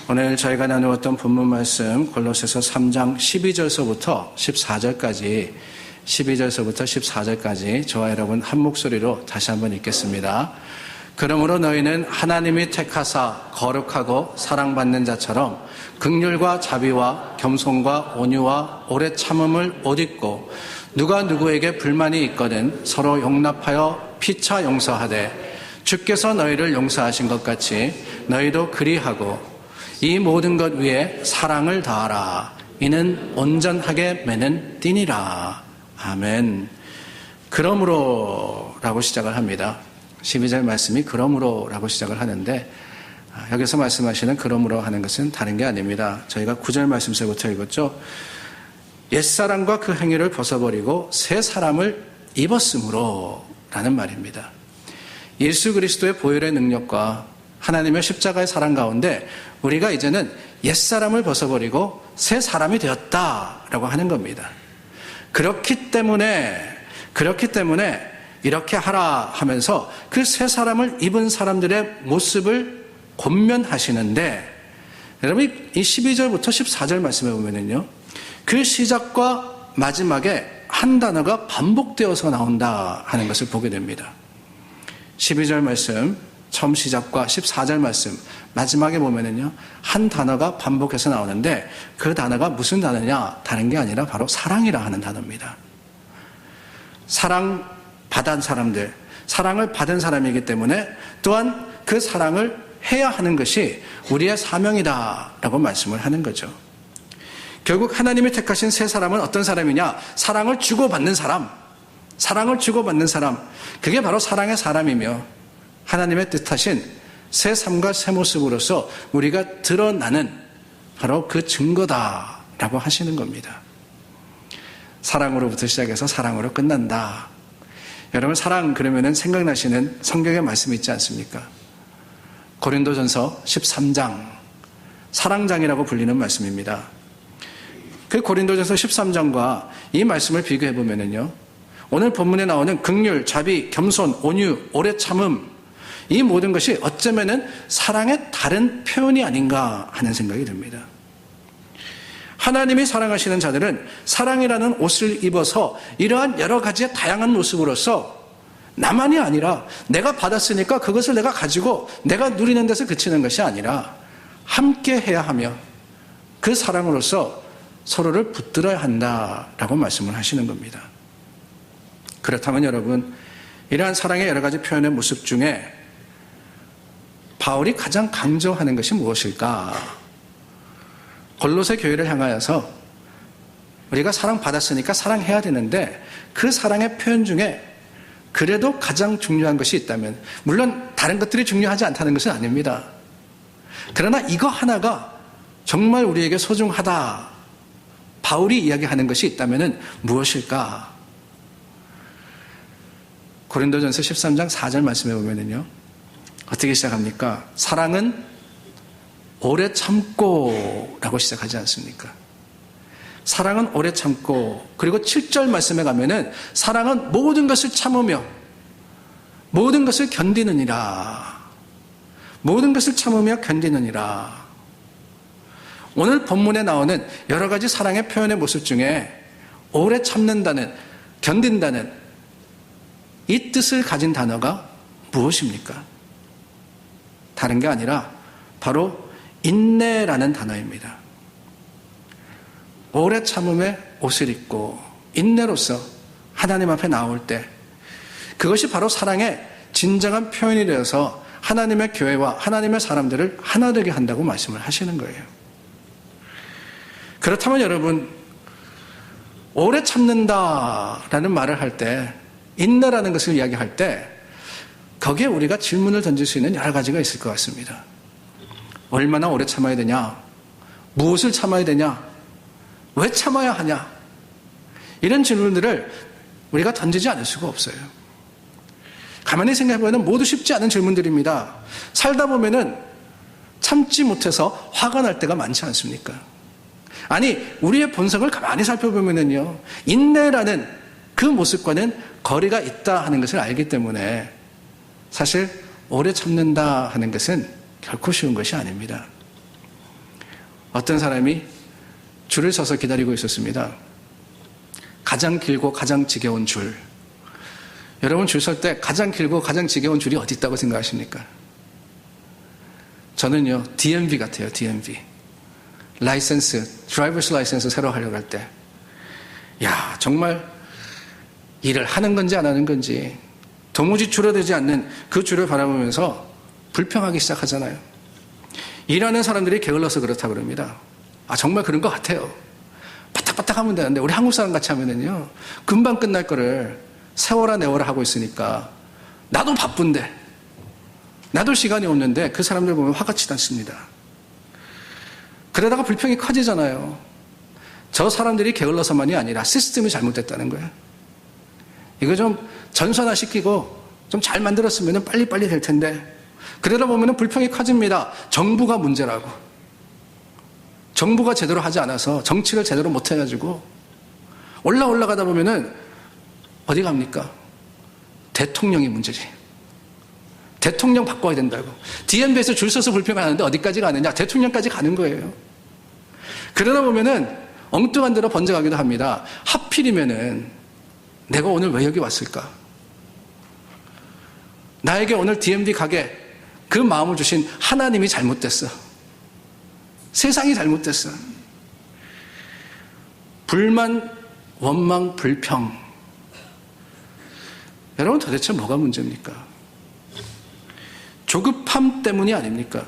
오늘 저희가 나누었던 본문 말씀 골로새서 3장 12절서부터 14절까지 저와 여러분 한 목소리로 다시 한번 읽겠습니다. 그러므로 너희는 하나님이 택하사 거룩하고 사랑받는 자처럼 긍휼과 자비와 겸손과 온유와 오래 참음을 옷 입고 누가 누구에게 불만이 있거든 서로 용납하여 피차 용서하되 주께서 너희를 용서하신 것 같이 너희도 그리하고 이 모든 것 위에 사랑을 다하라. 이는 온전하게 매는 띠니라. 아멘. 그러므로 라고 시작을 합니다. 12절 말씀이 그러므로 라고 시작을 하는데 여기서 말씀하시는 그러므로 하는 것은 다른 게 아닙니다. 저희가 9절 말씀서부터 읽었죠. 옛사람과 그 행위를 벗어버리고 새 사람을 입었으므로 라는 말입니다. 예수 그리스도의 보혈의 능력과 하나님의 십자가의 사랑 가운데 우리가 이제는 옛사람을 벗어버리고 새 사람이 되었다라고 하는 겁니다. 그렇기 때문에 이렇게 하라 하면서 그 새 사람을 입은 사람들의 모습을 권면하시는데 여러분 이 12절부터 14절 말씀에 보면은요. 그 시작과 마지막에 한 단어가 반복되어서 나온다 하는 것을 보게 됩니다. 12절 말씀 처음 시작과 14절 말씀 마지막에 보면은요 한 단어가 반복해서 나오는데 그 단어가 무슨 단어냐 다른 게 아니라 바로 사랑이라 하는 단어입니다. 사랑 받은 사람들, 사랑을 받은 사람이기 때문에 또한 그 사랑을 해야 하는 것이 우리의 사명이다라고 말씀을 하는 거죠. 결국 하나님이 택하신 새 사람은 어떤 사람이냐? 사랑을 주고받는 사람, 그게 바로 사랑의 사람이며 하나님의 뜻하신 새 삶과 새 모습으로서 우리가 드러나는 바로 그 증거다라고 하시는 겁니다. 사랑으로부터 시작해서 사랑으로 끝난다. 여러분 사랑 그러면은 생각나시는 성경의 말씀이 있지 않습니까? 고린도전서 13장 사랑장이라고 불리는 말씀입니다. 그 고린도전서 13장과 이 말씀을 비교해 보면은요. 오늘 본문에 나오는 긍휼, 자비, 겸손, 온유, 오래 참음 이 모든 것이 어쩌면은 사랑의 다른 표현이 아닌가 하는 생각이 듭니다. 하나님이 사랑하시는 자들은 사랑이라는 옷을 입어서 이러한 여러 가지의 다양한 모습으로서 나만이 아니라 내가 받았으니까 그것을 내가 가지고 내가 누리는 데서 그치는 것이 아니라 함께 해야 하며 그 사랑으로서 서로를 붙들어야 한다라고 말씀을 하시는 겁니다. 그렇다면 여러분 이러한 사랑의 여러 가지 표현의 모습 중에 바울이 가장 강조하는 것이 무엇일까? 골로새 교회를 향하여서 우리가 사랑받았으니까 사랑해야 되는데 그 사랑의 표현 중에 그래도 가장 중요한 것이 있다면 물론 다른 것들이 중요하지 않다는 것은 아닙니다. 그러나 이거 하나가 정말 우리에게 소중하다. 바울이 이야기하는 것이 있다면 무엇일까? 고린도전서 13장 4절 말씀에 보면은요. 어떻게 시작합니까? 사랑은 오래 참고 라고 시작하지 않습니까? 사랑은 오래 참고 그리고 7절 말씀에 가면은 사랑은 모든 것을 참으며 모든 것을 견디느니라. 모든 것을 참으며 견디느니라. 오늘 본문에 나오는 여러 가지 사랑의 표현의 모습 중에 오래 참는다는 견딘다는 이 뜻을 가진 단어가 무엇입니까? 다른 게 아니라 바로 인내라는 단어입니다. 오래 참음에 옷을 입고 인내로서 하나님 앞에 나올 때 그것이 바로 사랑의 진정한 표현이 되어서 하나님의 교회와 하나님의 사람들을 하나 되게 한다고 말씀을 하시는 거예요. 그렇다면 여러분 오래 참는다라는 말을 할 때 인내라는 것을 이야기할 때 거기에 우리가 질문을 던질 수 있는 여러 가지가 있을 것 같습니다. 얼마나 오래 참아야 되냐? 무엇을 참아야 되냐? 왜 참아야 하냐? 이런 질문들을 우리가 던지지 않을 수가 없어요. 가만히 생각해보면 모두 쉽지 않은 질문들입니다. 살다 보면은 참지 못해서 화가 날 때가 많지 않습니까? 아니, 우리의 본성을 가만히 살펴보면은요, 인내라는 그 모습과는 거리가 있다 하는 것을 알기 때문에 사실 오래 참는다 하는 것은 결코 쉬운 것이 아닙니다. 어떤 사람이 줄을 서서 기다리고 있었습니다. 가장 길고 가장 지겨운 줄. 여러분 줄 설 때 가장 길고 가장 지겨운 줄이 어디 있다고 생각하십니까? 저는요, DMV 같아요, DMV. 라이센스, 드라이버스 라이센스 새로 하려고 할 때. 야, 정말 일을 하는 건지 안 하는 건지 도무지 줄어들지 않는 그 줄을 바라보면서 불평하기 시작하잖아요. 일하는 사람들이 게을러서 그렇다 그럽니다. 아, 정말 그런 것 같아요. 바닥바닥 하면 되는데 우리 한국 사람 같이 하면은요, 금방 끝날 거를 세워라 내워라 하고 있으니까 나도 바쁜데 나도 시간이 없는데 그 사람들 보면 화가 치지 않습니다. 그러다가 불평이 커지잖아요. 저 사람들이 게을러서만이 아니라 시스템이 잘못됐다는 거예요. 이거 좀 전선화시키고 좀 잘 만들었으면 빨리빨리 될 텐데 그러다 보면 불평이 커집니다. 정부가 문제라고. 정부가 제대로 하지 않아서 정치를 제대로 못해가지고 올라가다 보면은 어디 갑니까? 대통령이 문제지. 대통령 바꿔야 된다고. DMV에서 줄 서서 불평하는데 어디까지 가느냐? 대통령까지 가는 거예요. 그러다 보면은 엉뚱한 데로 번져가기도 합니다. 하필이면은 내가 오늘 왜 여기 왔을까? 나에게 오늘 DMV 가게 그 마음을 주신 하나님이 잘못됐어. 세상이 잘못됐어. 불만, 원망, 불평. 여러분 도대체 뭐가 문제입니까? 조급함 때문이 아닙니까?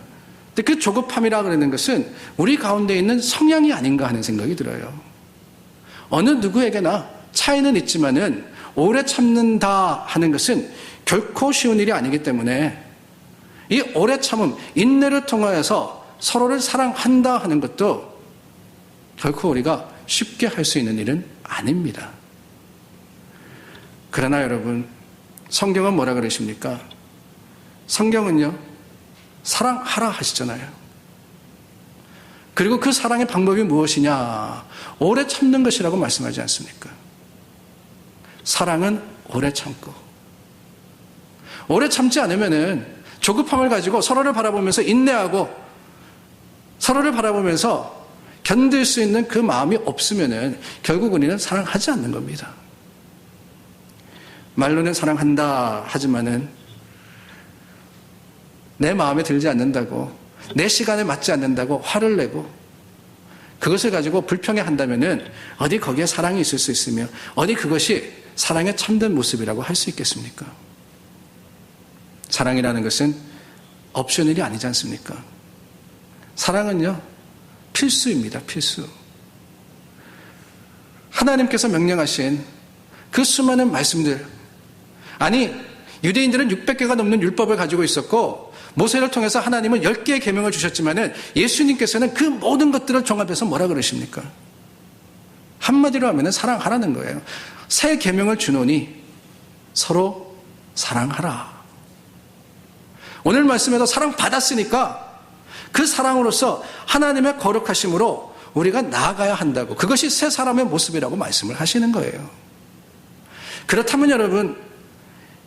근데 그 조급함이라 그러는 것은 우리 가운데 있는 성향이 아닌가 하는 생각이 들어요. 어느 누구에게나 차이는 있지만은 오래 참는다 하는 것은 결코 쉬운 일이 아니기 때문에 이 오래 참음, 인내를 통하여서 서로를 사랑한다 하는 것도 결코 우리가 쉽게 할 수 있는 일은 아닙니다. 그러나 여러분, 성경은 뭐라 그러십니까? 성경은요, 사랑하라 하시잖아요. 그리고 그 사랑의 방법이 무엇이냐? 오래 참는 것이라고 말씀하지 않습니까? 사랑은 오래 참고. 오래 참지 않으면은 조급함을 가지고 서로를 바라보면서 인내하고 서로를 바라보면서 견딜 수 있는 그 마음이 없으면은 결국 우리는 사랑하지 않는 겁니다. 말로는 사랑한다 하지만은 내 마음에 들지 않는다고, 내 시간에 맞지 않는다고 화를 내고 그것을 가지고 불평해 한다면은 어디 거기에 사랑이 있을 수 있으며 어디 그것이 사랑의 참된 모습이라고 할 수 있겠습니까? 사랑이라는 것은 옵셔널이 아니지 않습니까? 사랑은요, 필수입니다. 필수. 하나님께서 명령하신 그 수많은 말씀들, 아니 유대인들은 600개가 넘는 율법을 가지고 있었고 모세를 통해서 하나님은 10개의 계명을 주셨지만은 예수님께서는 그 모든 것들을 종합해서 뭐라 그러십니까? 한마디로 하면은 사랑하라는 거예요. 새 계명을 주노니 서로 사랑하라. 오늘 말씀에도 사랑 받았으니까 그 사랑으로서 하나님의 거룩하심으로 우리가 나아가야 한다고, 그것이 새 사람의 모습이라고 말씀을 하시는 거예요. 그렇다면 여러분,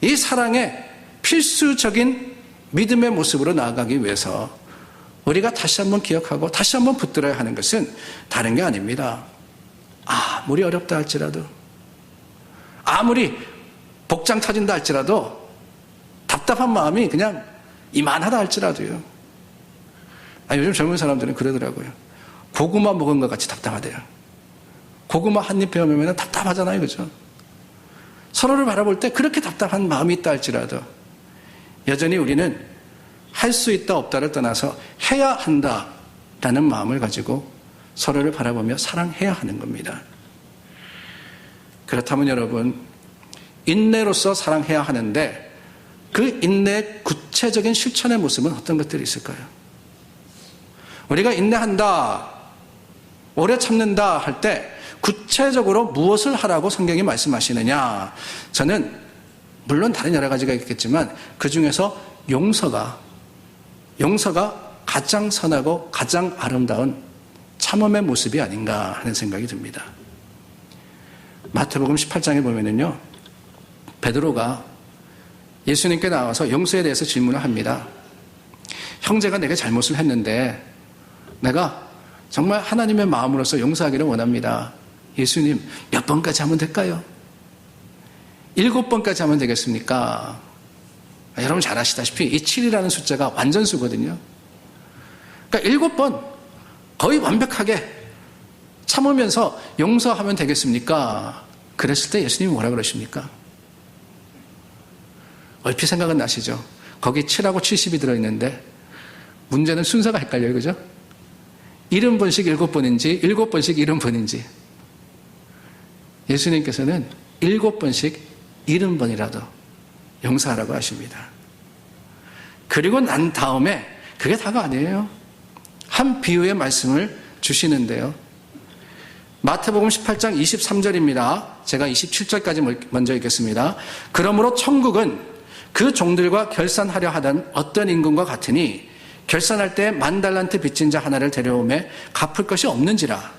이 사랑의 필수적인 믿음의 모습으로 나아가기 위해서 우리가 다시 한번 기억하고 다시 한번 붙들어야 하는 것은 다른 게 아닙니다. 아무리 어렵다 할지라도, 아무리 복장 터진다 할지라도, 답답한 마음이 그냥 이만하다 할지라도요. 요즘 젊은 사람들은 그러더라고요. 고구마 먹은 것 같이 답답하대요. 고구마 한 입 베어매면 답답하잖아요. 그죠? 서로를 바라볼 때 그렇게 답답한 마음이 있다 할지라도 여전히 우리는 할 수 있다 없다를 떠나서 해야 한다라는 마음을 가지고 서로를 바라보며 사랑해야 하는 겁니다. 그렇다면 여러분, 인내로서 사랑해야 하는데 그 인내의 구체적인 실천의 모습은 어떤 것들이 있을까요? 우리가 인내한다, 오래 참는다 할 때 구체적으로 무엇을 하라고 성경이 말씀하시느냐? 저는 물론 다른 여러 가지가 있겠지만 그 중에서 용서가 가장 선하고 가장 아름다운 참음의 모습이 아닌가 하는 생각이 듭니다. 마태복음 18장에 보면은요, 베드로가 예수님께 나와서 용서에 대해서 질문을 합니다. 형제가 내게 잘못을 했는데 내가 정말 하나님의 마음으로서 용서하기를 원합니다. 예수님, 몇 번까지 하면 될까요? 7번까지 하면 되겠습니까? 여러분 잘 아시다시피 이 7이라는 숫자가 완전수거든요. 그러니까 7번 거의 완벽하게 참으면서 용서하면 되겠습니까? 그랬을 때 예수님이 뭐라 그러십니까? 얼핏 생각은 나시죠? 거기 7하고 70이 들어있는데 문제는 순서가 헷갈려요. 그죠? 70번씩 7번인지 7번씩 70번인지 예수님께서는 7번씩 70번이라도 용서하라고 하십니다. 그리고 난 다음에 그게 다가 아니에요. 한 비유의 말씀을 주시는데요. 마태복음 18장 23절입니다. 제가 27절까지 먼저 읽겠습니다. 그러므로 천국은 그 종들과 결산하려 하던 어떤 임금과 같으니 결산할 때 10,000달란트 빚진 자 하나를 데려오매 갚을 것이 없는지라.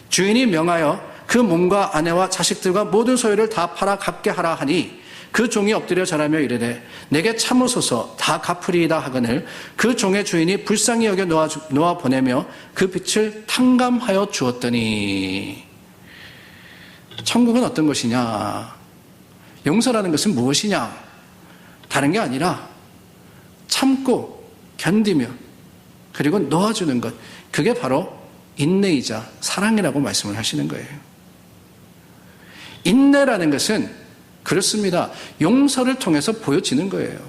주인이 명하여 그 몸과 아내와 자식들과 모든 소유를 다 팔아 갚게 하라 하니 그 종이 엎드려 절하며 이르되 내게 참으소서 다 갚으리이다 하거늘 그 종의 주인이 불쌍히 여겨 놓아 보내며 그 빚을 탕감하여 주었더니. 천국은 어떤 것이냐? 용서라는 것은 무엇이냐? 다른 게 아니라 참고 견디며 그리고 놓아주는 것, 그게 바로 인내이자 사랑이라고 말씀을 하시는 거예요. 인내라는 것은 그렇습니다. 용서를 통해서 보여지는 거예요.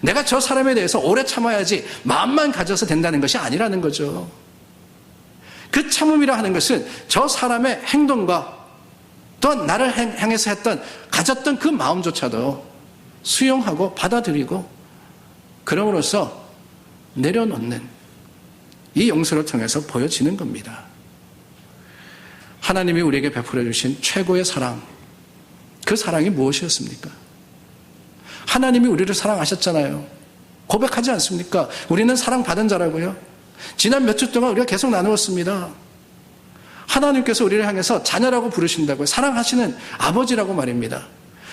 내가 저 사람에 대해서 오래 참아야지 마음만 가져서 된다는 것이 아니라는 거죠. 그 참음이라 하는 것은 저 사람의 행동과 또한 나를 향해서 가졌던 그 마음조차도 수용하고 받아들이고 그럼으로써 내려놓는 이 용서를 통해서 보여지는 겁니다. 하나님이 우리에게 베풀어 주신 최고의 사랑, 그 사랑이 무엇이었습니까? 하나님이 우리를 사랑하셨잖아요. 고백하지 않습니까? 우리는 사랑받은 자라고요. 지난 몇 주 동안 우리가 계속 나누었습니다. 하나님께서 우리를 향해서 자녀라고 부르신다고요. 사랑하시는 아버지라고 말입니다.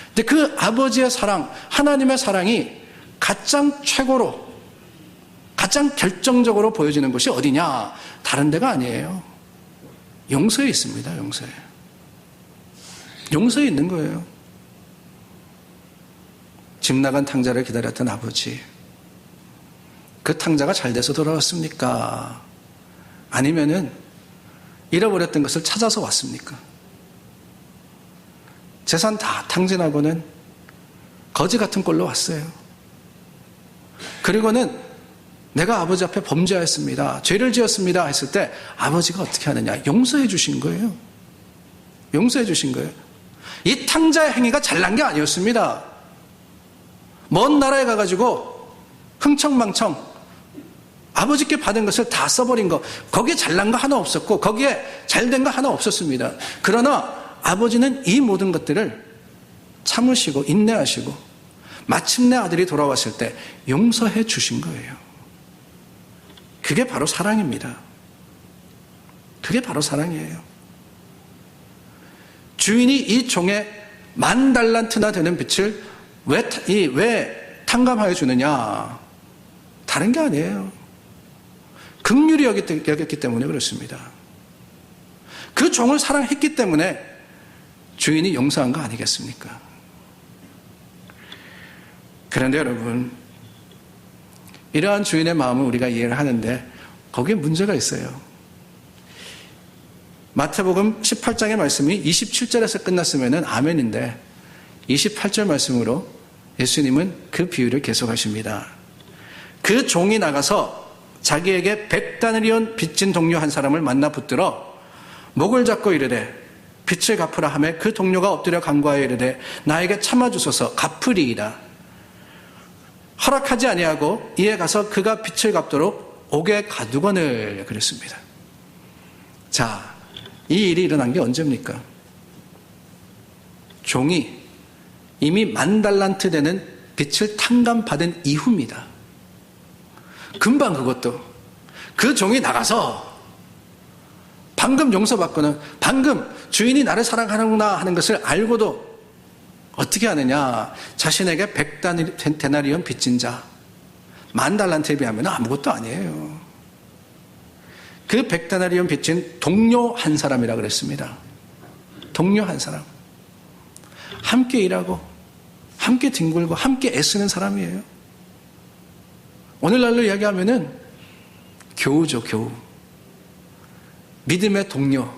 근데 그 아버지의 사랑, 하나님의 사랑이 가장 최고로, 가장 결정적으로 보여지는 것이 어디냐? 다른 데가 아니에요. 용서에 있습니다. 용서에. 용서에 있는 거예요. 집 나간 탕자를 기다렸던 아버지. 그 탕자가 잘 돼서 돌아왔습니까? 아니면은 잃어버렸던 것을 찾아서 왔습니까? 재산 다 탕진하고는 거지 같은 꼴로 왔어요. 그리고는 내가 아버지 앞에 범죄하였습니다. 죄를 지었습니다. 했을 때 아버지가 어떻게 하느냐? 용서해 주신 거예요. 용서해 주신 거예요. 이 탕자의 행위가 잘난 게 아니었습니다. 먼 나라에 가가지고 흥청망청 아버지께 받은 것을 다 써버린 거, 거기에 잘난 거 하나 없었고 거기에 잘된 거 하나 없었습니다. 그러나 아버지는 이 모든 것들을 참으시고 인내하시고 마침내 아들이 돌아왔을 때 용서해 주신 거예요. 그게 바로 사랑입니다. 그게 바로 사랑이에요. 주인이 이 종의 10,000달란트나 되는 빚을 왜 탕감하여 주느냐? 다른 게 아니에요. 긍휼히 여겼기 때문에 그렇습니다. 그 종을 사랑했기 때문에 주인이 용서한 거 아니겠습니까? 그런데 여러분, 이러한 주인의 마음을 우리가 이해를 하는데 거기에 문제가 있어요. 마태복음 18장의 말씀이 27절에서 끝났으면 아멘인데 28절 말씀으로 예수님은 그 비유를 계속하십니다. 그 종이 나가서 자기에게 100다나리온 빚진 동료 한 사람을 만나 붙들어 목을 잡고 이르되 빚을 갚으라 하매 그 동료가 엎드려 간구하여 이르되 나에게 참아주소서 갚으리이다. 허락하지 아니하고 이에 가서 그가 빚을 갚도록 옥에 가두거늘 그랬습니다. 자, 이 일이 일어난 게 언제입니까? 종이 이미 10,000달란트 되는 빚을 탕감받은 이후입니다. 금방 그것도 그 종이 나가서 방금 용서받고는 방금 주인이 나를 사랑하는구나 하는 것을 알고도 어떻게 하느냐? 자신에게 100데나리온 빚진 자 10,000달란트에 비하면 아무것도 아니에요. 그 100데나리온 빚진 동료 한 사람이라 그랬습니다. 동료 한 사람. 함께 일하고 함께 뒹굴고 함께 애쓰는 사람이에요. 오늘날로 이야기하면은 교우죠, 교우. 믿음의 동료.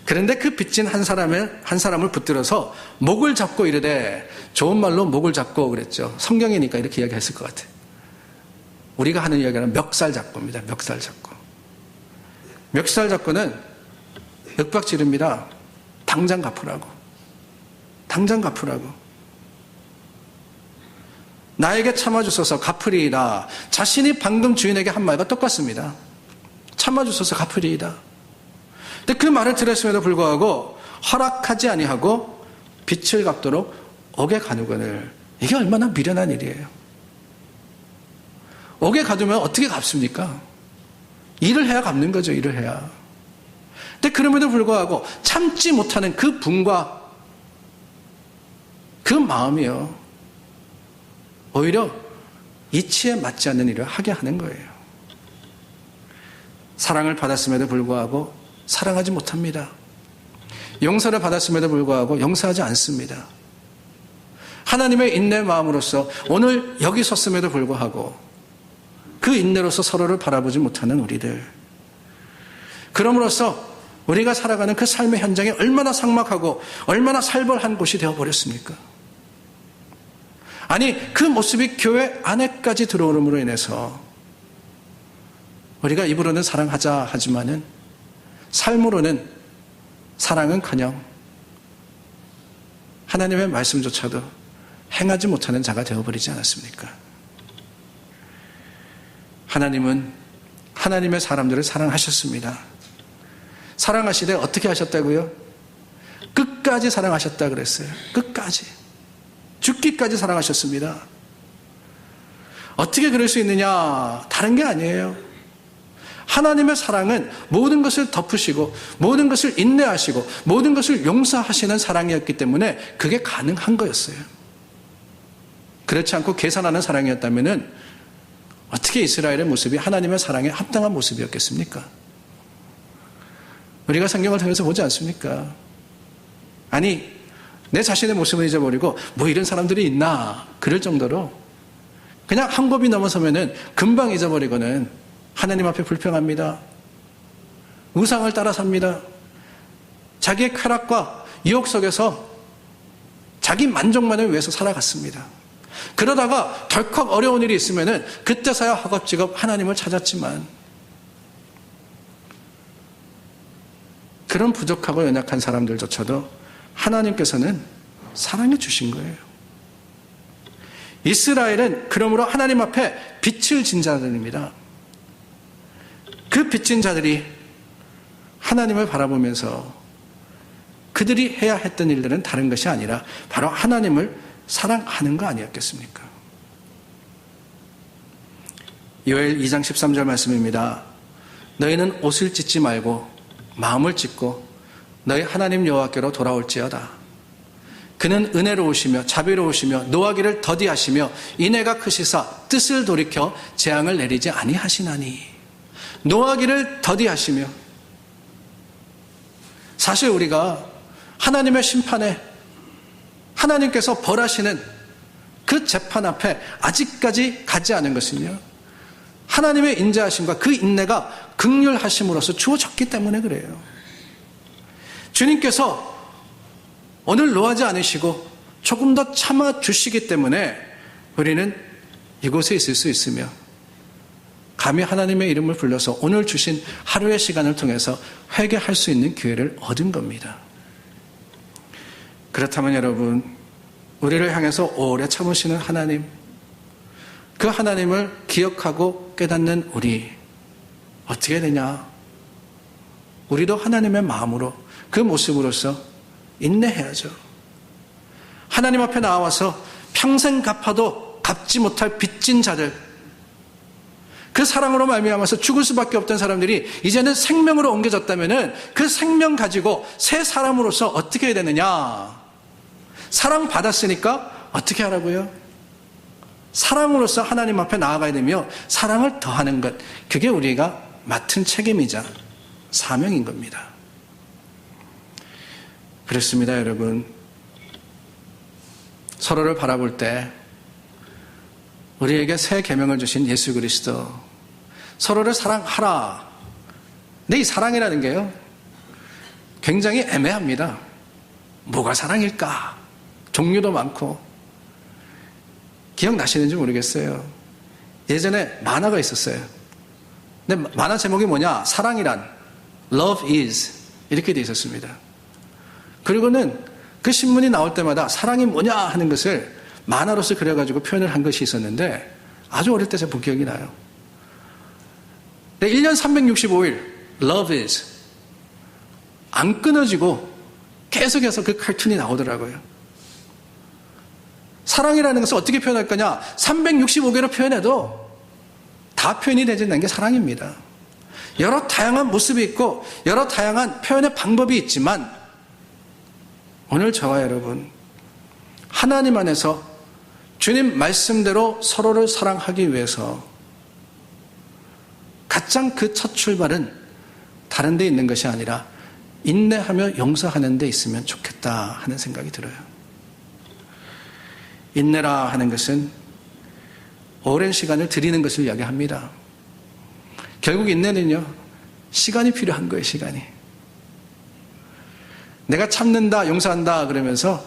그런데 그 빚진 한 사람을 붙들어서 목을 잡고 이르되, 좋은 말로 목을 잡고 그랬죠. 성경이니까 이렇게 이야기했을 것 같아요. 우리가 하는 이야기는 멱살 잡고입니다. 멱살 잡고. 멱살 잡고는 윽박지릅니다. 당장 갚으라고. 당장 갚으라고. 나에게 참아주소서 갚으리이다. 자신이 방금 주인에게 한 말과 똑같습니다. 참아주소서 갚으리이다. 근데 그 말을 들었음에도 불구하고 허락하지 아니하고 빚을 갚도록 옥에 가두거늘. 이게 얼마나 미련한 일이에요. 옥에 가두면 어떻게 갚습니까? 일을 해야 갚는 거죠. 일을 해야. 근데 그럼에도 불구하고 참지 못하는 그 분과 그 마음이요, 오히려 이치에 맞지 않는 일을 하게 하는 거예요. 사랑을 받았음에도 불구하고 사랑하지 못합니다. 용서를 받았음에도 불구하고 용서하지 않습니다. 하나님의 인내 마음으로서 오늘 여기 섰음에도 불구하고 그 인내로서 서로를 바라보지 못하는 우리들. 그럼으로써 우리가 살아가는 그 삶의 현장이 얼마나 삭막하고 얼마나 살벌한 곳이 되어버렸습니까? 아니, 그 모습이 교회 안에까지 들어오므로 인해서 우리가 입으로는 사랑하자 하지만은 삶으로는 사랑은커녕 하나님의 말씀조차도 행하지 못하는 자가 되어버리지 않았습니까? 하나님은 하나님의 사람들을 사랑하셨습니다. 사랑하시되 어떻게 하셨다고요? 끝까지 사랑하셨다 그랬어요. 끝까지. 죽기까지 사랑하셨습니다. 어떻게 그럴 수 있느냐? 다른 게 아니에요. 하나님의 사랑은 모든 것을 덮으시고 모든 것을 인내하시고 모든 것을 용서하시는 사랑이었기 때문에 그게 가능한 거였어요. 그렇지 않고 계산하는 사랑이었다면 어떻게 이스라엘의 모습이 하나님의 사랑에 합당한 모습이었겠습니까? 우리가 성경을 통해서 보지 않습니까? 아니, 내 자신의 모습을 잊어버리고 뭐 이런 사람들이 있나 그럴 정도로 그냥 한 곱이 넘어서면은 금방 잊어버리고는 하나님 앞에 불평합니다. 우상을 따라 삽니다. 자기의 쾌락과 유혹 속에서 자기 만족만을 위해서 살아갔습니다. 그러다가 덜컥 어려운 일이 있으면은 그때서야 허겁지겁 하나님을 찾았지만 그런 부족하고 연약한 사람들조차도 하나님께서는 사랑해 주신 거예요. 이스라엘은 그러므로 하나님 앞에 빛을 진 자들입니다. 그 빚진 자들이 하나님을 바라보면서 그들이 해야 했던 일들은 다른 것이 아니라 바로 하나님을 사랑하는 거 아니었겠습니까? 요엘 2장 13절 말씀입니다. 너희는 옷을 찢지 말고 마음을 찢고 너희 하나님 여호와께로 돌아올지어다. 그는 은혜로우시며 자비로우시며 노하기를 더디하시며 인애가 크시사 뜻을 돌이켜 재앙을 내리지 아니하시나니. 노하기를 더디하시며, 사실 우리가 하나님의 심판에 하나님께서 벌하시는 그 재판 앞에 아직까지 가지 않은 것은요, 하나님의 인자하심과 그 인내가 긍휼하심으로써 주어졌기 때문에 그래요. 주님께서 오늘 노하지 않으시고 조금 더 참아주시기 때문에 우리는 이곳에 있을 수 있으며 감히 하나님의 이름을 불러서 오늘 주신 하루의 시간을 통해서 회개할 수 있는 기회를 얻은 겁니다. 그렇다면 여러분, 우리를 향해서 오래 참으시는 하나님, 그 하나님을 기억하고 깨닫는 우리 어떻게 되냐? 우리도 하나님의 마음으로 그 모습으로서 인내해야죠. 하나님 앞에 나와서 평생 갚아도 갚지 못할 빚진 자들, 그 사랑으로 말미암아서 죽을 수밖에 없던 사람들이 이제는 생명으로 옮겨졌다면은 그 생명 가지고 새 사람으로서 어떻게 해야 되느냐? 사랑 받았으니까 어떻게 하라고요? 사랑으로서 하나님 앞에 나아가야 되며 사랑을 더하는 것, 그게 우리가 맡은 책임이자 사명인 겁니다. 그렇습니다, 여러분. 서로를 바라볼 때 우리에게 새 계명을 주신 예수 그리스도, 서로를 사랑하라. 근데 이 사랑이라는 게요, 굉장히 애매합니다. 뭐가 사랑일까? 종류도 많고. 기억나시는지 모르겠어요. 예전에 만화가 있었어요. 근데 만화 제목이 뭐냐? 사랑이란, Love is, 이렇게 되어 있었습니다. 그리고는 그 신문이 나올 때마다 사랑이 뭐냐 하는 것을 만화로서 그려가지고 표현을 한 것이 있었는데, 아주 어릴 때 제가 본 기억이 나요. 1년 365일 Love is 안 끊어지고 계속해서 그 카툰이 나오더라고요. 사랑이라는 것을 어떻게 표현할 거냐? 365개로 표현해도 다 표현이 되지 않는 게 사랑입니다. 여러 다양한 모습이 있고 여러 다양한 표현의 방법이 있지만, 오늘 저와 여러분, 하나님 안에서 주님 말씀대로 서로를 사랑하기 위해서 가장 그 첫 출발은 다른 데 있는 것이 아니라 인내하며 용서하는 데 있으면 좋겠다 하는 생각이 들어요. 인내라 하는 것은 오랜 시간을 들이는 것을 이야기합니다. 결국 인내는요, 시간이 필요한 거예요, 시간이. 내가 참는다, 용서한다 그러면서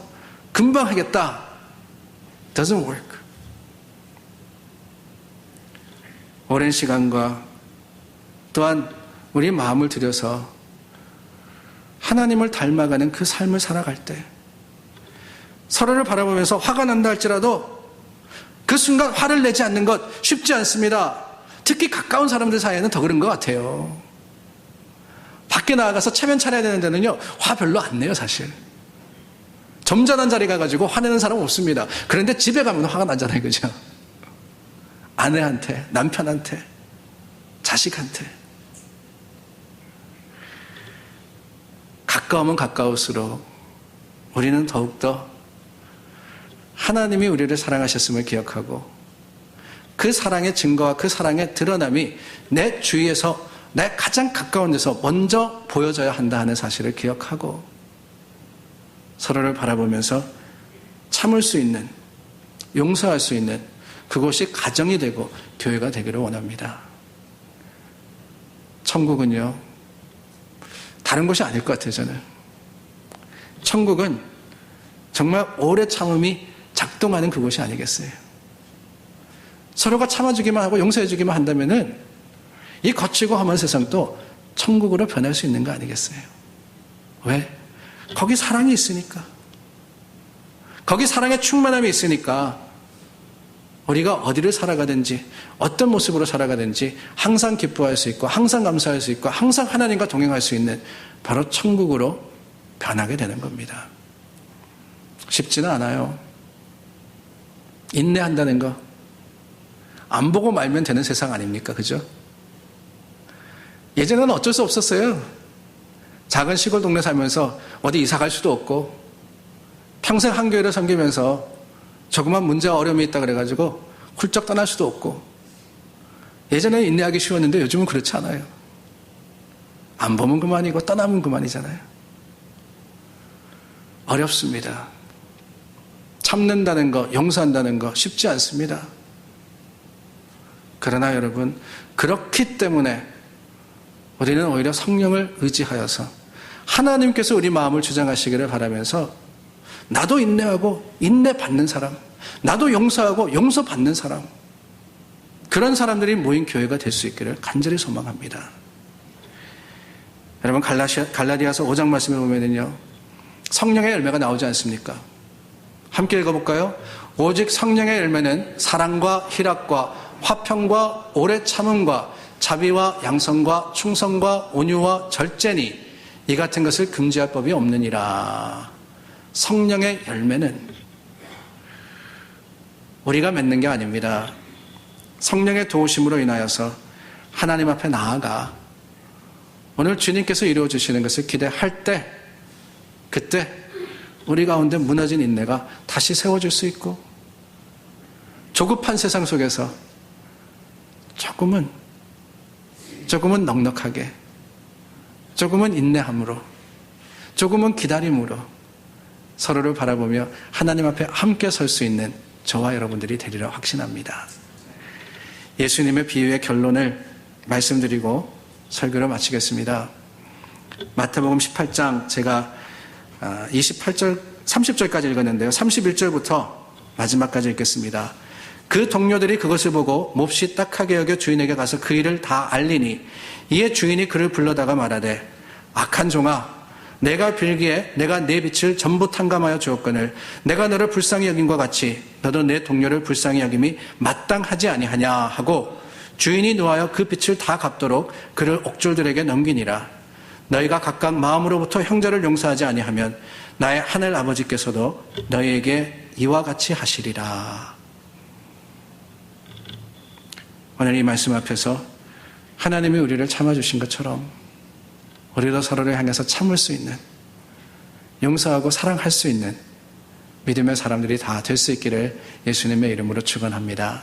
금방 하겠다. Doesn't work. 오랜 시간과 또한 우리 마음을 들여서 하나님을 닮아가는 그 삶을 살아갈 때, 서로를 바라보면서 화가 난다 할지라도 그 순간 화를 내지 않는 것 쉽지 않습니다. 특히 가까운 사람들 사이에는 더 그런 것 같아요. 밖에 나가서 체면 차려야 되는 데는요, 화 별로 안 내요, 사실. 점잖은 자리 가가지고 화내는 사람 없습니다. 그런데 집에 가면 화가 나잖아요, 그죠? 아내한테, 남편한테, 자식한테. 가까우면 가까울수록 우리는 더욱더 하나님이 우리를 사랑하셨음을 기억하고, 그 사랑의 증거와 그 사랑의 드러남이 내 주위에서, 내 가장 가까운 데서 먼저 보여져야 한다 하는 사실을 기억하고, 서로를 바라보면서 참을 수 있는, 용서할 수 있는 그곳이 가정이 되고 교회가 되기를 원합니다. 천국은요, 다른 곳이 아닐 것 같아요, 저는. 천국은 정말 오래 참음이 작동하는 그곳이 아니겠어요. 서로가 참아주기만 하고 용서해주기만 한다면은 이 거치고 험한 세상도 천국으로 변할 수 있는 거 아니겠어요? 왜? 거기 사랑이 있으니까. 거기 사랑의 충만함이 있으니까 우리가 어디를 살아가든지 어떤 모습으로 살아가든지 항상 기뻐할 수 있고 항상 감사할 수 있고 항상 하나님과 동행할 수 있는 바로 천국으로 변하게 되는 겁니다. 쉽지는 않아요. 인내한다는 거 안 보고 말면 되는 세상 아닙니까? 그죠? 예전에는 어쩔 수 없었어요. 작은 시골 동네 살면서 어디 이사 갈 수도 없고 평생 한 교회를 섬기면서 조그만 문제와 어려움이 있다 그래가지고 훌쩍 떠날 수도 없고, 예전에는 인내하기 쉬웠는데 요즘은 그렇지 않아요. 안 보면 그만이고 떠나면 그만이잖아요. 어렵습니다. 참는다는 거, 용서한다는 거 쉽지 않습니다. 그러나 여러분, 그렇기 때문에 우리는 오히려 성령을 의지하여서 하나님께서 우리 마음을 주장하시기를 바라면서 나도 인내하고 인내받는 사람, 나도 용서하고 용서받는 사람, 그런 사람들이 모인 교회가 될 수 있기를 간절히 소망합니다. 여러분, 갈라디아서 5장 말씀에 보면은요, 성령의 열매가 나오지 않습니까? 함께 읽어볼까요? 오직 성령의 열매는 사랑과 희락과 화평과 오래 참음과 자비와 양선과 충성과 온유와 절제니 이 같은 것을 금지할 법이 없느니라. 성령의 열매는 우리가 맺는 게 아닙니다. 성령의 도우심으로 인하여서 하나님 앞에 나아가 오늘 주님께서 이루어주시는 것을 기대할 때, 그때 우리 가운데 무너진 인내가 다시 세워질 수 있고, 조급한 세상 속에서 조금은 조금은 넉넉하게, 조금은 인내함으로, 조금은 기다림으로 서로를 바라보며 하나님 앞에 함께 설 수 있는 저와 여러분들이 되리라 확신합니다. 예수님의 비유의 결론을 말씀드리고 설교를 마치겠습니다. 마태복음 18장 제가 28절, 30절까지 읽었는데요. 31절부터 마지막까지 읽겠습니다. 그 동료들이 그것을 보고 몹시 딱하게 여겨 주인에게 가서 그 일을 다 알리니 이에 주인이 그를 불러다가 말하되 악한 종아, 내가 빌기에 내가 내 빛을 전부 탕감하여 주었거늘 내가 너를 불쌍히 여김과 같이 너도 내 동료를 불쌍히 여김이 마땅하지 아니하냐 하고 주인이 노하여 그 빛을 다 갚도록 그를 옥졸들에게 넘기니라. 너희가 각각 마음으로부터 형제를 용서하지 아니하면 나의 하늘 아버지께서도 너희에게 이와 같이 하시리라. 오늘 이 말씀 앞에서 하나님이 우리를 참아주신 것처럼 우리도 서로를 향해서 참을 수 있는, 용서하고 사랑할 수 있는 믿음의 사람들이 다 될 수 있기를 예수님의 이름으로 축원합니다.